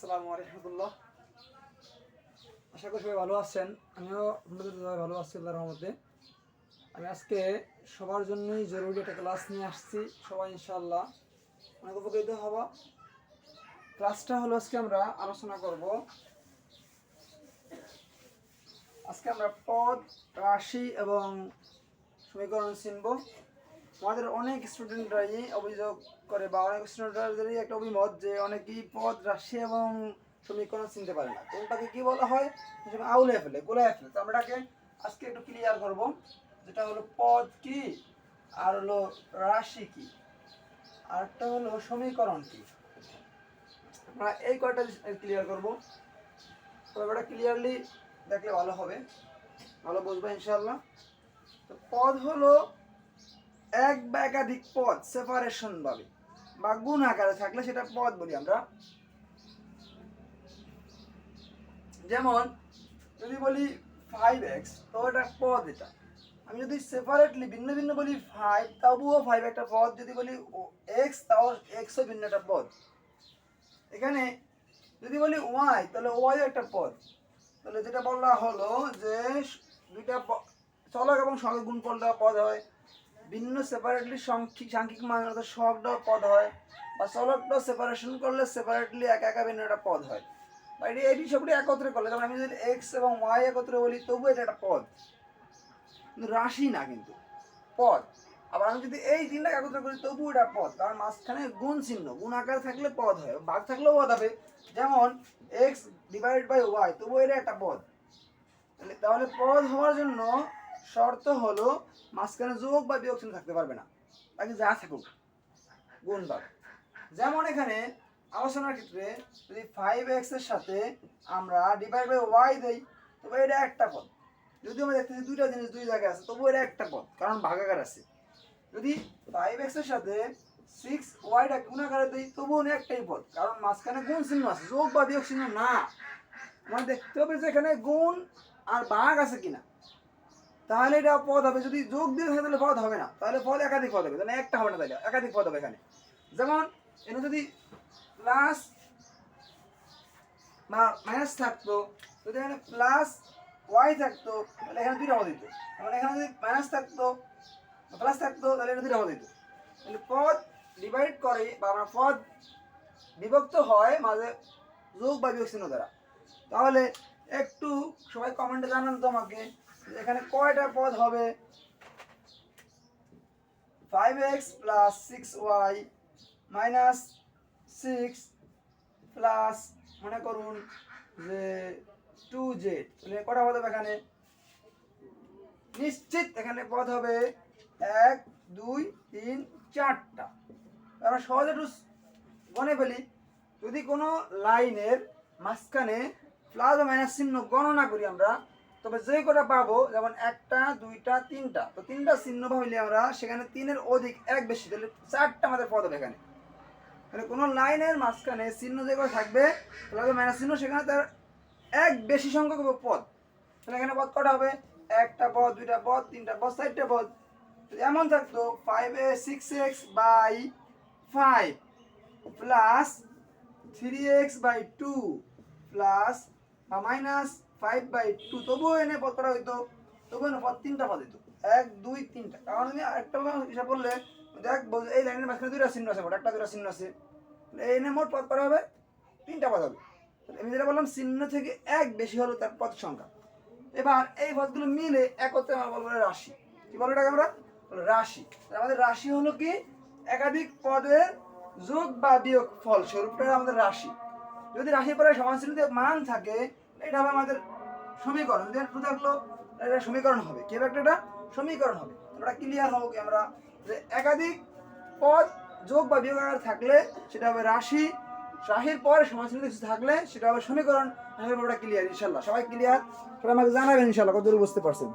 আসসালামু আলাইকুম। আশা করি সবাই ভালো আছেন। আমিও সবাই ভালো আছি আল্লাহর রহমতে। আমি আজকে সবার জন্যই জরুরি একটা ক্লাস নিয়ে আসছি। সবাই ইনশাআল্লাহ অনেক উপকৃত হব। ক্লাসটা হলো আজকে আমরা আলোচনা করব, আজকে আমরা পদ, রাশি এবং সমীকরণ চিনব। আমাদের অনেক স্টুডেন্টরাই অভিযোগ করে বা অনেক স্টুডেন্টদেরই একটা অভিমত যে অনেকেই পদ, রাশি এবং সমীকরণ চিনতে পারে না। কোনটাকে কি বলা হয়? আউলে ফেলে, গোলায় ফেলে। তো আমরা আজকে একটু ক্লিয়ার করব, যেটা হলো পদ কি, আর হলো রাশি কি, আর একটা হলো সমীকরণ কি। আমরা এই কয়টা ক্লিয়ার করব। তো এটা ক্লিয়ারলি দেখলে ভালো হবে, ভালো বুঝবো ইনশাআল্লাহ। তো পদ হলো এক বা একাধিক পদ সেপারেশন ভাবে বা গুণ আকারে থাকলে সেটা পদ বলি আমরা। যেমন যদি বলি 5x, তো এটা পদ। এটা আমি যদি সেপারেটলি ভিন্ন ভিন্ন বলি 5, তবুও 5 একটা পদ। যদি বলি x, তাও x ও ভিন্ন একটা পদ। এখানে যদি বলি y, তাহলে y একটা পদ। তাহলে যেটা বলা হলো যে দুইটা চলক এবং সহগ গুণফলটা পদ হয়, ভিন্ন সেপারেটলি সাংখ্যিক মান অর্থাৎ সহগটাও পদ হয়, বা চলকটাও সেপারেশন করলে সেপারেটলি একা একা ভিন্ন একটা পদ হয়, বা এই সবটি একত্রে করলে, যেমন আমি যদি এক্স এবং ওয়াই একত্রে বলি তবুও এটা একটা পদ, কিন্তু রাশি না, কিন্তু পদ। আবার আমি যদি এই তিনটা একত্রে করি তবুও এটা পদ, কারণ মাঝখানে গুণ চিহ্ন, গুণ আকারে থাকলে পদ হয়, ভাগ থাকলেও পদ হবে। যেমন এক্স ডিভাইড বাই ওয়াই, তবুও এটা একটা পদ। তাহলে পদ হওয়ার জন্য শর্ত হলো মাঝখানে যোগ বা বিয়োগ চিহ্ন থাকতে পারবে না, বাকি যা থাকুক গুণ ভাগ। যেমন এখানে আলোচনার ক্ষেত্রে যদি 5x এর সাথে আমরা ডিভাইড বাই ওয়াই দেই, তবে এটা একটা পদ। যদি আমরা দেখতেছি দুইটা জিনিস দুই জায়গায় আছে, তবু এটা একটা পদ, কারণ ভাগাকার আছে। যদি 5x এর সাথে 6y গুণাকারে দেই, তবুও একটাই পদ, কারণ মাঝখানে গুণ চিহ্ন আছে, যোগ বা বিয়োগ চিহ্ন না। মানে দেখতে হবে যে এখানে গুণ আর ভাগ আছে কিনা, তাহলে এটা পদ হবে। যদি যোগ দিয়ে থাকে তাহলে পদ হবে না, তাহলে পদ একাধিক পদ হবে, তাহলে একটা হবে না, তাহলে একাধিক পদ হবে এখানে। যেমন এখানে যদি প্লাস বা মাইনাস থাকতো, যদি এখানে প্লাস ওয়াই থাকতো তাহলে এখানে দুইটা পদ দিত। মানে এখানে যদি মাইনাস থাকতো প্লাস থাকতো তাহলে এটা দুইটা পদ দিত। তাহলে পদ ডিভাইড করে বা আমরা পদ বিভক্ত হয় মাঝে যোগ বা বিয়োগ চিহ্ন দ্বারা। তাহলে একটু সবাই কমেন্টে জানান তো আমাকে, এখানে কয়টা পদ হবে? 5x plus 6y minus 6 plus মনে করুন যে 2z, তাহলে কটা পদ হবে এখানে? নিশ্চিত এখানে পদ হবে 1 2 3 4টা। আমরা সহজে একটু গণে ফেলি। যদি কোনো লাইনের মাঝখানে প্লাস বা মাইনাস চিহ্ন গণনা করি আমরা, তবে যে কটা পাবো, যেমন 1টা 2টা 3টা, তো 3টা চিহ্ন ভাবলে আমরা সেখানে 3-এর অধিক 1 বেশি, তাহলে 4টা আমাদের পদ হবে এখানে। মানে কোনো লাইনের মাঝখানে চিহ্ন যে করে থাকবে প্লাস বা মাইনাস চিহ্ন, সেখানে তার 1 বেশি সংখ্যক পদ। তাহলে এখানে পদ কটা হবে? একটা পদ, দুইটা পদ, তিনটা পদ, 4টা পদ। এমন থাকতো 6x by 5 plus 3x by 2 plus বা মাইনাস 5/2, তবুও এনে পদ করা হইতো, তবুও এনে পদ 3টা পদ হইতো, 1 2 3টা। কারণ আমি আরেকটা হিসাব করলে দেখ, এই লাইনের মাঝখানে দুইটা চিহ্ন আছে, একটা দুইটা চিহ্ন আছে, এনে মোট পদ করা হবে 3টা পদ হবে। আমি যেটা বললাম চিহ্ন থেকে 1 বেশি হলো তার পদ সংখ্যা। এবার এই পদগুলো মিলে একত্রে আমরা বলবো রাশি। কি বলবো এটাকে আমরা? রাশি। আমাদের রাশি হলো কি? একাধিক পদের যোগ বা বিয়োগ ফল স্বরূপটা আমাদের রাশি। যদি রাশির পরে সমানচিহ্নিত মান থাকে, এটা হবে আমাদের সমীকরণ। যদি একটু থাকলো এটা সমীকরণ হবে। কি হবে? একটা সমীকরণ হবে। আমরা ক্লিয়ার হবো কি আমরা, যে একাধিক পদ যোগ বা বিয়োগ থাকলে সেটা হবে রাশি, রাশির পরে সমানচিহ্নিত কিছু থাকলে সেটা হবে সমীকরণ। ক্লিয়ার ইনশাল্লাহ? সবাই ক্লিয়ার? সবাই আমাকে জানাবেন ইনশাল্লাহ কতদূর বুঝতে পারছেন।